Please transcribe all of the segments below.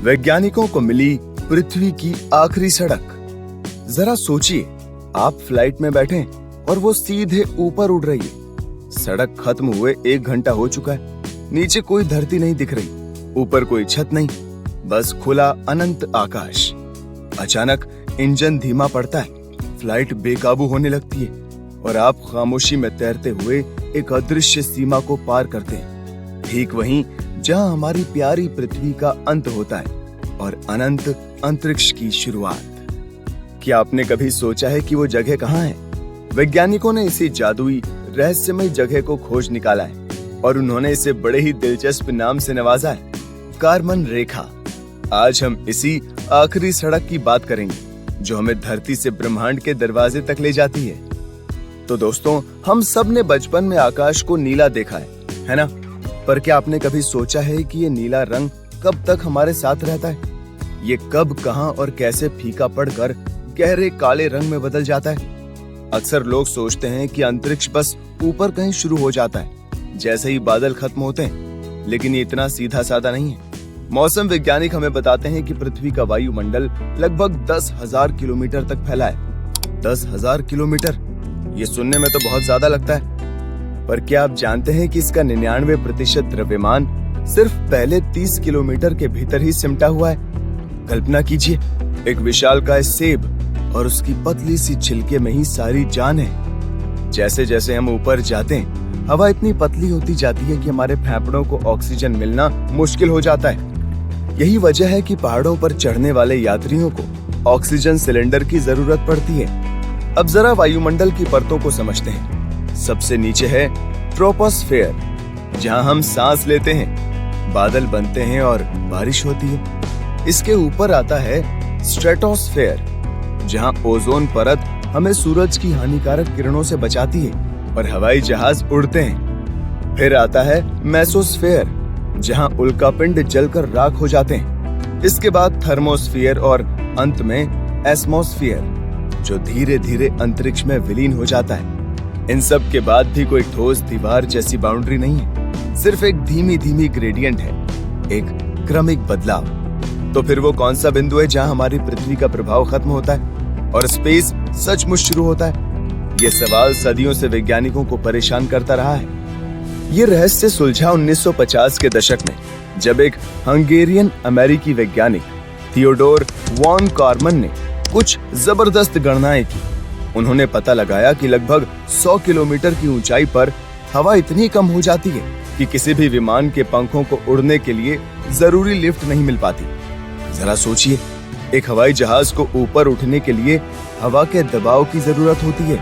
वैज्ञानिकों को मिली पृथ्वी की आखिरी सड़क। जरा सोचिए, आप फ्लाइट में बैठे और वो सीधे ऊपर उड़ रही है। सड़क खत्म हुए 1 घंटा हो चुका है। नीचे कोई धरती नहीं दिख रही, ऊपर कोई छत नहीं, बस खुला अनंत आकाश। अचानक इंजन धीमा पड़ता है, फ्लाइट बेकाबू होने लगती है और आप खामोशी में तैरते हुए एक अदृश्य सीमा को पार करते हैं, ठीक वहीं जहां हमारी प्यारी पृथ्वी का अंत होता है और अनंत अंतरिक्ष की शुरुआत। क्या आपने कभी सोचा है कि वो जगह कहाँ है? वैज्ञानिकों ने इसी जादुई रहस्यमय जगह को खोज निकाला है और उन्होंने इसे बड़े ही दिलचस्प नाम से नवाजा है, कारमन रेखा। आज हम इसी आखिरी सड़क की बात करेंगे जो हमें धरती से ब्रह्मांड के दरवाजे तक ले जाती है। तो दोस्तों, हम सब ने बचपन में आकाश को नीला देखा है ना? पर क्या आपने कभी सोचा है कि ये नीला रंग कब तक हमारे साथ रहता है? ये कब, कहां और कैसे फीका पड़कर गहरे काले रंग में बदल जाता है? अक्सर लोग सोचते हैं कि अंतरिक्ष बस ऊपर कहीं शुरू हो जाता है, जैसे ही बादल खत्म होते हैं, लेकिन ये इतना सीधा साधा नहीं है। मौसम वैज्ञानिक हमें बताते हैं कि पृथ्वी का वायुमंडल लगभग 10,000 किलोमीटर तक फैला है। 10,000 किलोमीटर, ये सुनने में तो बहुत ज्यादा लगता है, पर क्या आप जानते हैं कि इसका 99% द्रव्यमान सिर्फ पहले 30 किलोमीटर के भीतर ही सिमटा हुआ है। कल्पना कीजिए, एक विशालकाय सेब और उसकी पतली सी छिलके में ही सारी जान है। जैसे जैसे हम ऊपर जाते हैं, हवा इतनी पतली होती जाती है कि हमारे फेफड़ों को ऑक्सीजन मिलना मुश्किल हो जाता है। यही वजह है कि पहाड़ों पर चढ़ने वाले यात्रियों को ऑक्सीजन सिलेंडर की जरूरत पड़ती है। अब जरा वायुमंडल की परतों को समझते हैं। सबसे नीचे है ट्रोपोस्फेयर, जहां हम सांस लेते हैं, बादल बनते हैं और बारिश होती है। इसके ऊपर आता है स्ट्रेटोस्फेयर, जहां ओजोन परत हमें सूरज की हानिकारक किरणों से बचाती है और हवाई जहाज उड़ते हैं। फिर आता है मेसोस्फेयर, जहां उल्कापिंड जलकर राख हो जाते हैं। इसके बाद थर्मोस्फियर और अंत में एटमॉस्फेयर, जो धीरे धीरे अंतरिक्ष में विलीन हो जाता है। इन सब के बाद भी कोई ठोस दीवार जैसी बाउंड्री नहीं है, सिर्फ एक धीमी धीमी ग्रेडियंट है, एक क्रमिक बदलाव। तो फिर वो कौन सा बिंदु है जहां हमारी पृथ्वी का प्रभाव खत्म होता है और स्पेस सचमुच शुरू होता है? ये सवाल सदियों से वैज्ञानिकों को परेशान करता रहा है। ये रहस्य सुलझा 1950 के दशक में, जब एक हंगेरियन अमेरिकी वैज्ञानिक थियोडोर वॉन कारमन ने कुछ जबरदस्त गणनाएं की। उन्होंने पता लगाया कि लगभग 100 किलोमीटर की ऊंचाई पर हवा इतनी कम हो जाती है कि किसी भी विमान के पंखों को उड़ने के लिए जरूरी लिफ्ट नहीं मिल पाती। जरा सोचिए, एक हवाई जहाज को ऊपर उठने के लिए हवा के दबाव की जरूरत होती है,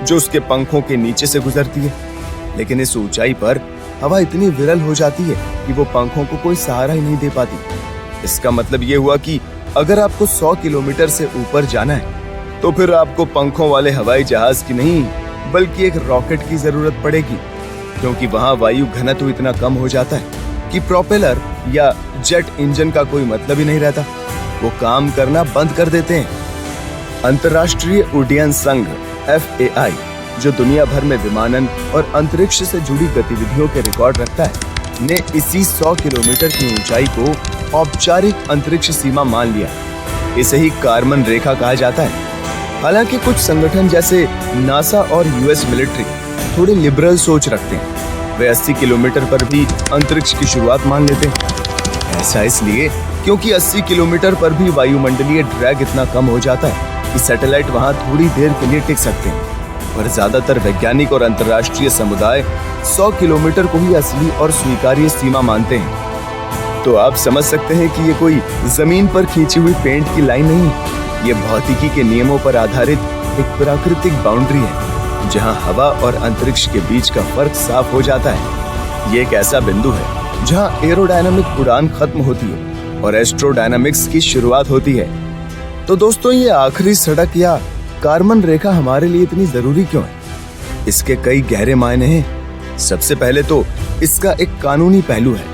जो उसके पंखों के नीचे से गुजरती है। लेकिन इस ऊंचाई पर हवा इतनी विरल हो जाती है कि वो पंखों को कोई सहारा ही नहीं दे पाती। इसका मतलब ये हुआ कि अगर आपको 100 किलोमीटर से ऊपर जाना है, तो फिर आपको पंखों वाले हवाई जहाज की नहीं, बल्कि एक रॉकेट की जरूरत पड़ेगी, क्योंकि वहां वायु घनत्व इतना कम हो जाता है कि प्रोपेलर या जेट इंजन का कोई मतलब ही नहीं रहता। वो काम करना बंद कर देते हैं। अंतर्राष्ट्रीय उड्डयन संघ FAI, जो दुनिया भर में विमानन और अंतरिक्ष से जुड़ी गतिविधियों के रिकॉर्ड रखता है, ने इसी 100 किलोमीटर की ऊंचाई को औपचारिक अंतरिक्ष सीमा मान लिया। इसे ही कारमन रेखा कहा जाता है। हालांकि कुछ संगठन जैसे नासा और US मिलिट्री थोड़ी लिबरल सोच रखते हैं। वे 80 किलोमीटर पर भी अंतरिक्ष की शुरुआत मान लेते हैं। ऐसा इसलिए क्योंकि 80 किलोमीटर पर भी वायुमंडलीय ड्रैग इतना कम हो जाता है कि सैटेलाइट वहां थोड़ी देर के लिए टिक सकते हैं। पर ज्यादातर वैज्ञानिक और अंतर्राष्ट्रीय समुदाय 100 किलोमीटर को ही असली और स्वीकार्य सीमा मानते हैं। तो आप समझ सकते हैं कि ये कोई जमीन पर खींची हुई पेंट की लाइन नहीं, ये भौतिकी के नियमों पर आधारित एक प्राकृतिक बाउंड्री है, जहां हवा और अंतरिक्ष के बीच का फर्क साफ हो जाता है। ये एक ऐसा बिंदु है जहां एरोडायनामिक उड़ान खत्म होती है और एस्ट्रोडायनामिक्स की शुरुआत होती है। तो दोस्तों, ये आखिरी सड़क या कारमन रेखा हमारे लिए इतनी जरूरी क्यों है? इसके कई गहरे मायने हैं। सबसे पहले तो इसका एक कानूनी पहलू है।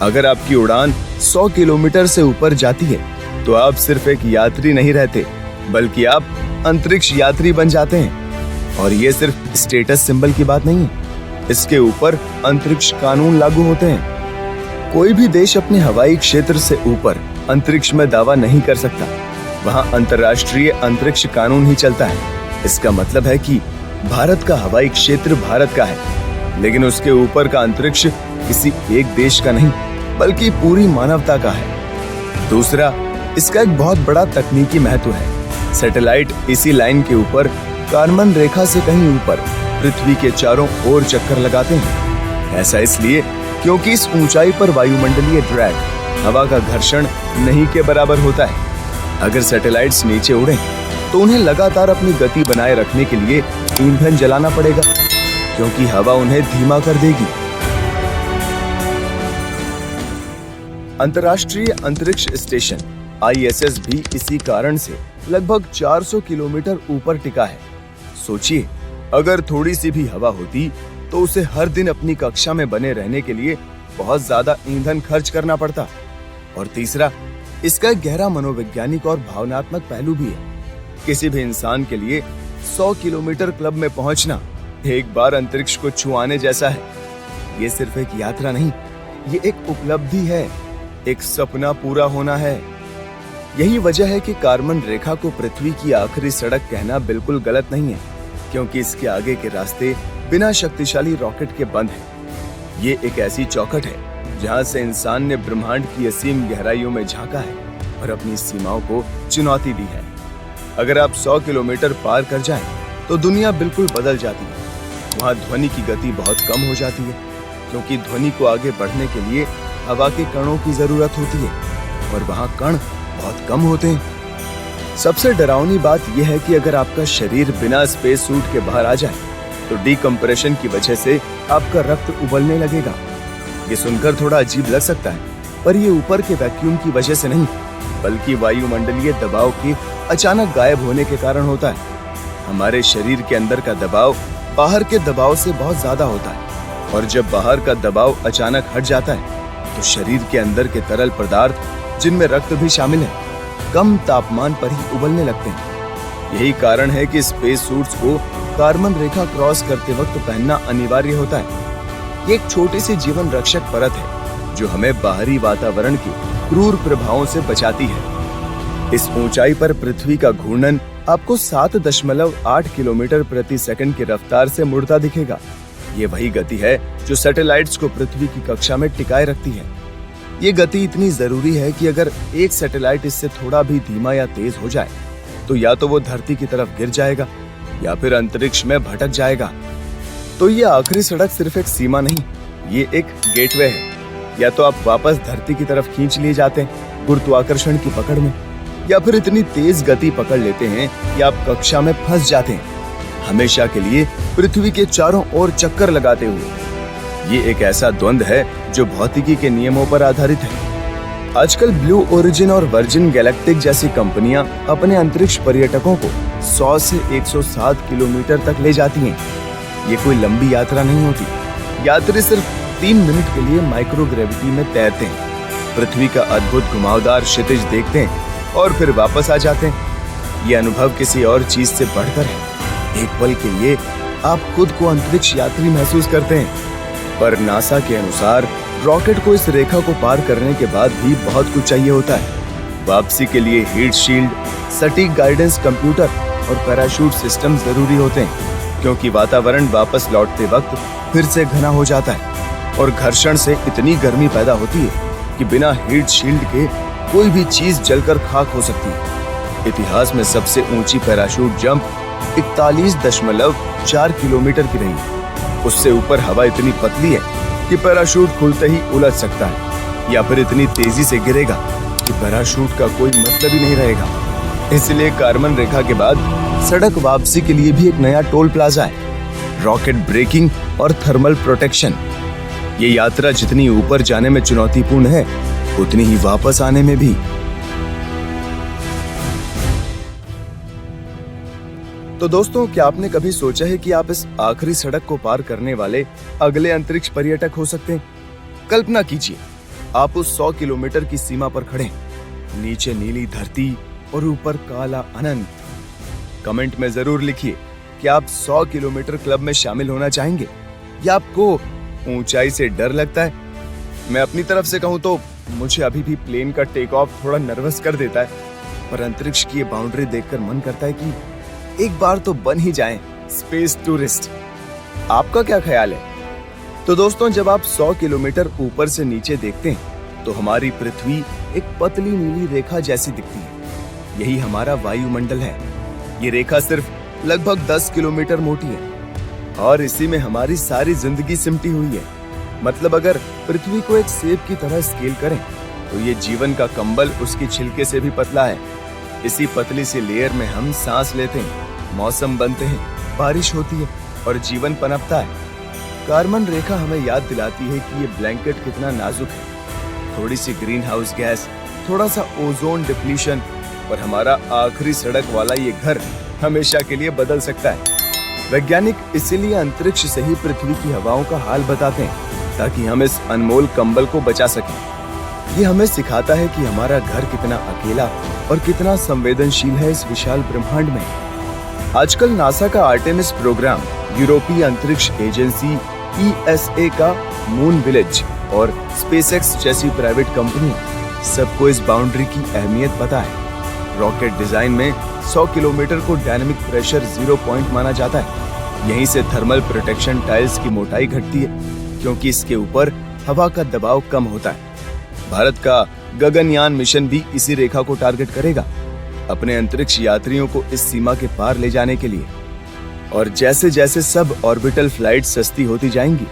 अगर आपकी उड़ान 100 किलोमीटर से ऊपर जाती है, तो आप सिर्फ एक यात्री नहीं रहते, बल्कि आप अंतरिक्ष यात्री बन जाते हैं। और ये सिर्फ स्टेटस सिंबल की बात नहीं है, इसके ऊपर अंतरिक्ष कानून लागू होते हैं। कोई भी देश अपने हवाई क्षेत्र से ऊपर अंतरिक्ष में दावा नहीं कर सकता। वहाँ अंतर्राष्ट्रीय अंतरिक्ष कानून ही चलता है। इसका मतलब है कि भारत का हवाई क्षेत्र भारत का है, लेकिन उसके ऊपर का अंतरिक्ष किसी एक देश का नहीं बल्कि पूरी मानवता का है। दूसरा, इसका एक बहुत बड़ा तकनीकी महत्व है। सैटेलाइट इसी लाइन के ऊपर कारमन रेखा से कहीं ऊपर पृथ्वी के चारों ओर चक्कर लगाते हैं। ऐसा इसलिए क्योंकि इस ऊंचाई पर वायुमंडलीय ड्रैग, हवा का घर्षण नहीं के बराबर होता है। अगर सैटेलाइट्स नीचे उड़ें तो उन्हें लगातार अपनी गति बनाए रखने के लिए ईंधन जलाना पड़ेगा, क्योंकि हवा उन्हें धीमा कर देगी। अंतर्राष्ट्रीय अंतरिक्ष स्टेशन ISS भी इसी कारण से लगभग 400 किलोमीटर ऊपर टिका है। सोचिए, अगर थोड़ी सी भी हवा होती तो उसे हर दिन अपनी कक्षा में बने रहने के लिए बहुत ज्यादा ईंधन खर्च करना पड़ता। और तीसरा, इसका एक गहरा मनोवैज्ञानिक और भावनात्मक पहलू भी है। किसी भी इंसान के लिए 100 किलोमीटर क्लब में पहुंचना एक बार अंतरिक्ष को छुआने जैसा है। ये सिर्फ एक यात्रा नहीं, ये एक उपलब्धि है, एक सपना पूरा होना है। यही वजह है कि कारमन रेखा को पृथ्वी की आखिरी सड़क कहना बिल्कुल गलत नहीं है, क्योंकि इसके आगे के रास्ते बिना शक्तिशाली रॉकेट के बंद हैं। ये एक ऐसी चौखट है जहां से इंसान ने ब्रह्मांड की असीम गहराइयों में झांका है और अपनी सीमाओं को चुनौती दी है। अगर आप 100 किलोमीटर पार कर जाएं, तो दुनिया बिल्कुल बदल जाती है। वहाँ ध्वनि की गति बहुत कम हो जाती है, क्योंकि ध्वनि को आगे बढ़ने के लिए हवा के कणों की जरूरत होती है, और वहाँ कण बहुत कम होते हैं। सबसे डरावनी बात यह है कि अगर आपका शरीर बिना स्पेस सूट के बाहर आ जाए, तो डीकम्प्रेशन की वजह से आपका रक्त उबलने लगेगा। ये सुनकर थोड़ा अजीब लग सकता है, पर ये ऊपर के वैक्यूम की वजह से नहीं, बल्कि वायुमंडलीय दबाव के अचानक गायब होने के कारण होता है। हमारे शरीर के अंदर का दबाव बाहर के दबाव से बहुत ज्यादा होता है, और जब बाहर का दबाव अचानक हट जाता है, तो शरीर के अंदर के तरल पदार्थ, जिनमें रक्त भी शामिल है, कम तापमान पर ही उबलने लगते हैं। यही कारण है कि स्पेस सूट्स को कारमन रेखा क्रॉस करते वक्त पहनना अनिवार्य होता है। ये एक छोटी सी जीवन रक्षक परत है जो हमें बाहरी वातावरण के क्रूर प्रभावों से बचाती है। इस ऊंचाई पर पृथ्वी का घूर्णन आपको 7.8 किलोमीटर प्रति सेकंड की रफ्तार से मुड़ता दिखेगा। ये वही गति है जो सैटेलाइट्स को पृथ्वी की कक्षा में टिकाए रखती है। ये गति इतनी जरूरी है कि अगर एक सैटेलाइट इससे थोड़ा भी धीमा या तेज हो जाए, तो या तो वो धरती की तरफ गिर जाएगा या फिर अंतरिक्ष में भटक जाएगा। तो ये आखिरी सड़क सिर्फ एक सीमा नहीं, ये एक गेटवे है। या तो आप वापस धरती की तरफ खींच लिए जाते हैं गुरुत्वाकर्षण की पकड़ में, या फिर इतनी तेज गति पकड़ लेते हैं कि आप कक्षा में फंस जाते हैं, हमेशा के लिए पृथ्वी के चारों ओर चक्कर लगाते हुए। ये एक ऐसा द्वंद है जो भौतिकी के नियमों पर आधारित है। आजकल ब्लू ओरिजिन और वर्जिन गैलेक्टिक जैसी कंपनियां अपने अंतरिक्ष पर्यटकों को 100 से 107 किलोमीटर तक ले जाती हैं। ये कोई लंबी यात्रा नहीं होती। यात्री सिर्फ 3 मिनट के लिए माइक्रोग्रेविटी में तैरते हैं, पृथ्वी का अद्भुत घुमावदार क्षितिज देखते हैं और फिर वापस आ जाते हैं। ये अनुभव किसी और चीज से बढ़कर है। एक पल के लिए आप खुद को अंतरिक्ष यात्री महसूस करते हैं। पर नासा के अनुसार रॉकेट को इस रेखा को पार करने के बाद भी बहुत कुछ चाहिए होता है। वापसी के लिए हीट शील्ड, सटीक गाइडेंस कंप्यूटर और पैराशूट सिस्टम जरूरी होते हैं, क्योंकि वातावरण वापस लौटते वक्त फिर से घना हो जाता है और घर्षण से इतनी गर्मी पैदा होती है कि बिना हीट शील्ड के कोई भी चीज जलकर खाक हो सकती है। इतिहास में सबसे ऊंची पैराशूट जंप 41.4 किलोमीटर की रही। उससे ऊपर हवा इतनी पतली है कि पैराशूट खुलते ही उलझ सकता है, या फिर इतनी तेजी से गिरेगा कि पैराशूट का कोई मतलब ही नहीं रहेगा। इसलिए कारमन रेखा के बाद सड़क वापसी के लिए भी एक नया टोल प्लाजा है, रॉकेट ब्रेकिंग और थर्मल प्रोटेक्शन। ये यात्रा जितनी ऊपर जाने में चुनौतीपूर्ण है, उतनी ही वापस आने में भी। तो दोस्तों, क्या आपने कभी सोचा है कि आप इस आखिरी सड़क को पार करने वाले अगले अंतरिक्ष पर्यटक हो सकते हैं? कल्पना कीजिए, आप उस 100 किलोमीटर की सीमा पर खड़े हैं, नीचे नीली धरती और ऊपर काला अनंत। कमेंट में जरूर लिखिए कि आप 100 किलोमीटर क्लब में शामिल होना चाहेंगे या आपको ऊंचाई से डर लगता है। मैं अपनी तरफ से कहूं तो मुझे अभी भी प्लेन का टेक ऑफ थोड़ा नर्वस कर देता है, पर अंतरिक्ष की ये बाउंड्री देखकर मन करता है कि एक बार तो बन ही जाएं स्पेस टूरिस्ट। आपका क्या ख्याल है? तो दोस्तों, जब आप 100 किलोमीटर ऊपर से नीचे देखते हैं तो हमारी पृथ्वी एक पतली नीली रेखा जैसी दिखती है। यही हमारा वायुमंडल है। ये रेखा सिर्फ लगभग 10 किलोमीटर मोटी है और इसी में हमारी सारी जिंदगी सिमटी हुई है। मतलब अगर पृथ्वी को एक सेब की तरह स्केल करें तो ये जीवन का कंबल उसकी छिलके से भी पतला है। इसी पतली सी लेयर में हम सांस लेते हैं, मौसम बनते हैं, बारिश होती है और जीवन पनपता है। कार्बन रेखा हमें याद दिलाती है कि ये ब्लैंकेट कितना नाजुक है। थोड़ी सी ग्रीन हाउस गैस, थोड़ा सा ओजोन डिप्लीशन और हमारा आखिरी सड़क वाला ये घर हमेशा के लिए बदल सकता है। वैज्ञानिक इसीलिए अंतरिक्ष से ही पृथ्वी की हवाओं का हाल बताते हैं ताकि हम इस अनमोल कंबल को बचा सकें। ये हमें सिखाता है कि हमारा घर कितना अकेला और कितना संवेदनशील है इस विशाल ब्रह्मांड में। आजकल नासा का आर्टेमिस प्रोग्राम, यूरोपीय अंतरिक्ष एजेंसी ESA का मून विलेज और स्पेसएक्स जैसी प्राइवेट कंपनियां सबको इस बाउंड्री की अहमियत पता है। रॉकेट डिजाइन में 100 किलोमीटर को डायनामिक प्रेशर 0 पॉइंट माना जाता है। यहीं से थर्मल प्रोटेक्शन टाइल्स की मोटाई घटती है क्योंकि इसके ऊपर हवा का दबाव कम होता है। भारत का गगनयान मिशन भी इसी रेखा को टारगेट करेगा अपने अंतरिक्ष यात्रियों को इस सीमा के पार ले जाने के लिए। और जैसे जैसे सब ऑर्बिटल फ्लाइट सस्ती होती जाएंगी,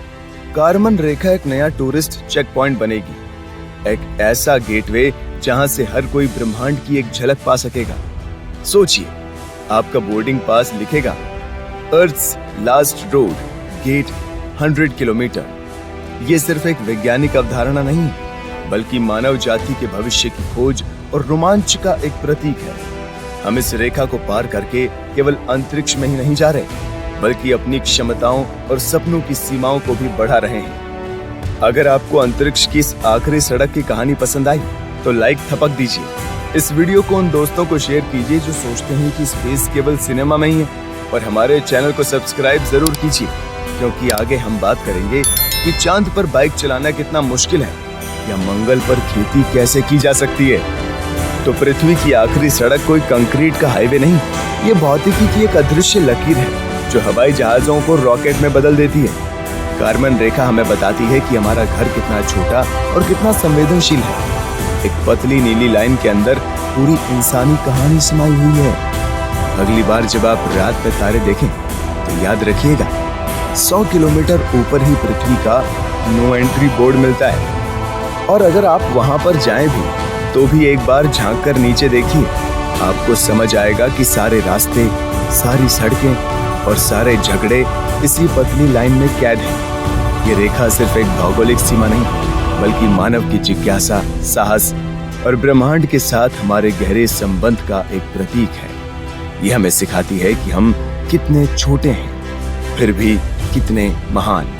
कार्बन रेखा एक नया टूरिस्ट चेक पॉइंट बनेगी, एक ऐसा गेटवे जहां से हर कोई ब्रह्मांड की एक झलक पा सकेगा। सोचिए, आपका बोर्डिंग पास लिखेगा earth's last road gate 100 kilometre. ये सिर्फ एक वैज्ञानिक अवधारणा नहीं, बल्कि मानव जाति के भविष्य की खोज और रोमांच का एक प्रतीक है। हम इस रेखा को पार करके केवल अंतरिक्ष में ही नहीं जा रहे, बल्कि अपनी क्षमताओं और सपनों की सीमाओं को भी बढ़ा रहे हैं। अगर आपको अंतरिक्ष की इस आखिरी सड़क की कहानी पसंद आई तो लाइक थपक दीजिए। इस वीडियो को उन दोस्तों को शेयर कीजिए जो सोचते हैं कि स्पेस केवल सिनेमा में ही है, और हमारे चैनल को सब्सक्राइब जरूर कीजिए, क्योंकि आगे हम बात करेंगे कि चांद पर बाइक चलाना कितना मुश्किल है या मंगल पर खेती कैसे की जा सकती है। तो पृथ्वी की आखिरी सड़क कोई कंक्रीट का हाईवे नहीं, ये भौतिकी की एक अदृश्य लकीर है जो हवाई जहाजों को रॉकेट में बदल देती है। कार्बन रेखा हमें बताती है कि हमारा घर कितना छोटा और कितना संवेदनशील है। एक पतली नीली लाइन के अंदर पूरी इंसानी कहानी समाई हुई है। अगली बार जब आप रात में तारे देखें तो याद रखिएगा, 100 किलोमीटर ऊपर ही पृथ्वी का नो एंट्री बोर्ड मिलता है। और अगर आप वहां पर जाएं भी तो भी एक बार झांक कर नीचे देखिए, आपको समझ आएगा कि सारे रास्ते, सारी सड़कें और सारे झगड़े इसी पतली लाइन में कैद हैं। ये रेखा सिर्फ एक भौगोलिक सीमा नहीं, बल्कि मानव की जिज्ञासा, साहस और ब्रह्मांड के साथ हमारे गहरे संबंध का एक प्रतीक है। ये हमें सिखाती है कि हम कितने छोटे हैं, फिर भी कितने महान।